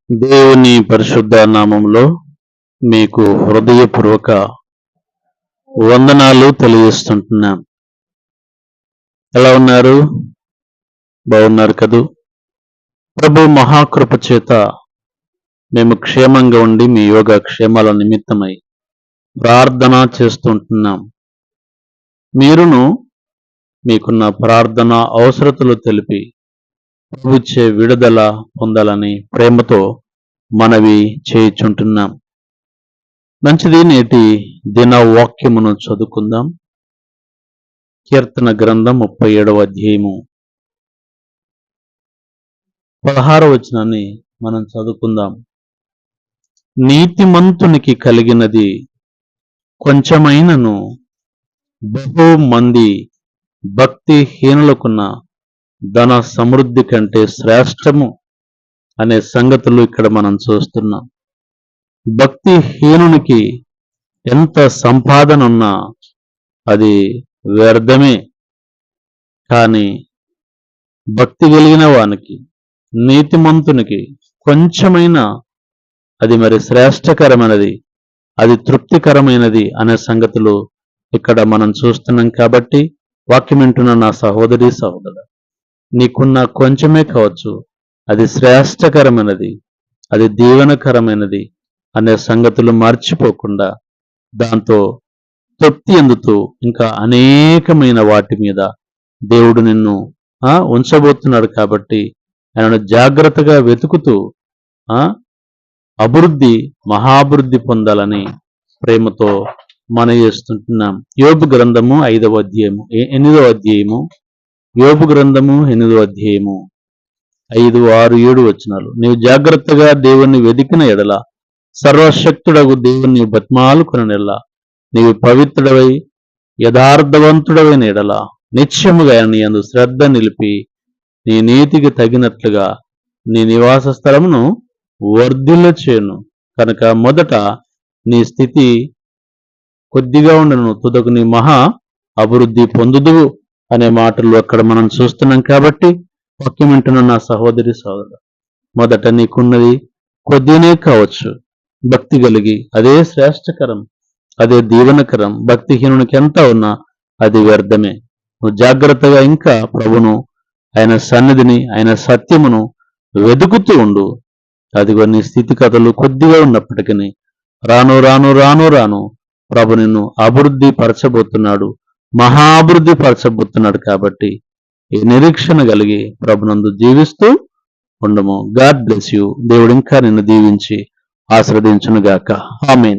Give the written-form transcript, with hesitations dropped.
దేవుని పరిశుద్ధ నామంలో మీకు హృదయపూర్వక వందనాలు తెలియజేస్తుంటున్నాం. ఎలా ఉన్నారు? బాగున్నారు కదూ? ప్రభు మహాకృప చేత మేము క్షేమంగా ఉండి మీ యోగ క్షేమాల నిమిత్తమై ప్రార్థన చేస్తుంటున్నాం. మీరును మీకున్న ప్రార్థన అవసరతలు తెలిపి ప్రభుచ్చే విడుదల పొందాలని ప్రేమతో మనవి చేయుచుంటున్నాం. మంచిది. నేటి దిన వాక్యమును చదువుకుందాం. కీర్తన గ్రంథం 37వ అధ్యాయము 16వ వచనాన్ని మనం చదువుకుందాం. నీతిమంతునికి కలిగినది కొంచెమైనను బహు మంది భక్తిహీనులకున్న ధన సమృద్ధి కంటే శ్రేష్టము అనే సంగతులు ఇక్కడ మనం చూస్తున్నాం. భక్తిహీనునికి ఎంత సంపాదన ఉన్నా అది వ్యర్థమే. కానీ భక్తి కలిగిన వానికి, నీతిమంతునికి కొంచెమైన అది మరి శ్రేష్టకరమైనది, అది తృప్తికరమైనది అనే సంగతులు ఇక్కడ మనం చూస్తున్నాం. కాబట్టి వాక్యం వింటున్న నా సహోదరి సహోదరుడు, నీకున్న కొంచెమే కావచ్చు, అది శ్రేష్టకరమైనది, అది దీవెనకరమైనది అనే సంగతులు మర్చిపోకుండా దాంతో తృప్తి ఎందుతూ ఇంకా అనేకమైన వాటి మీద దేవుడు నిన్ను ఉంచబోతున్నాడు. కాబట్టి ఆయనను జాగ్రత్తగా వెతుకుతూ అభివృద్ధి, మహాభివృద్ధి పొందాలని ప్రేమతో మనం చేస్తుంటున్నాం. యోబు గ్రంథము 8వ అధ్యాయము యోబు గ్రంథము 8వ అధ్యాయము 5, 6, 7 వచనాలు. నీవు జాగ్రత్తగా దేవుణ్ణి వెదికిన ఎడల, సర్వశక్తుడగు దేవుణ్ణి బతిమాలుకున్న ఎడల, నీవు పవిత్రుడవై యథార్థవంతుడవైన ఎడల నిత్యముగా నీ యందు శ్రద్ధ నిలిపి నీ నీతికి తగినట్లుగా నీ నివాస స్థలమును వర్ధిల్ల చేయును. కనుక మొదట నీ స్థితి కొద్దిగా ఉండను, తుదకు నీ మహా అభివృద్ధి పొందుదువు అనే మాటలు అక్కడ మనం చూస్తున్నాం. కాబట్టి వాక్యం వింటున్న నా సహోదరి సోదరుడు, మొదట నీకున్నది కొద్దినే కావచ్చు, భక్తి కలిగి అదే శ్రేష్టకరం, అదే దీవెనకరం. భక్తిహీనునికి ఎంత ఉన్నా అది వ్యర్థమే. నువ్వు జాగ్రత్తగా ఇంకా ప్రభును, ఆయన సన్నిధిని, ఆయన సత్యమును వెతుకుతూ ఉండు. అదిగో నీ స్థితిగతులు కొద్దిగా ఉన్నప్పటికీ రాను రాను రాను రాను ప్రభు నిన్ను అభివృద్ధి పరచబోతున్నాడు, మహాభివృద్ధి పరచబోతున్నాడు. కాబట్టి ఈ నిరీక్షణ కలిగి ప్రభునందు జీవిస్తూ ఉండము. God bless you. దేవుడు ఇంకా నిన్ను దీవించి ఆశీర్వదించును గాక. ఆమేన్.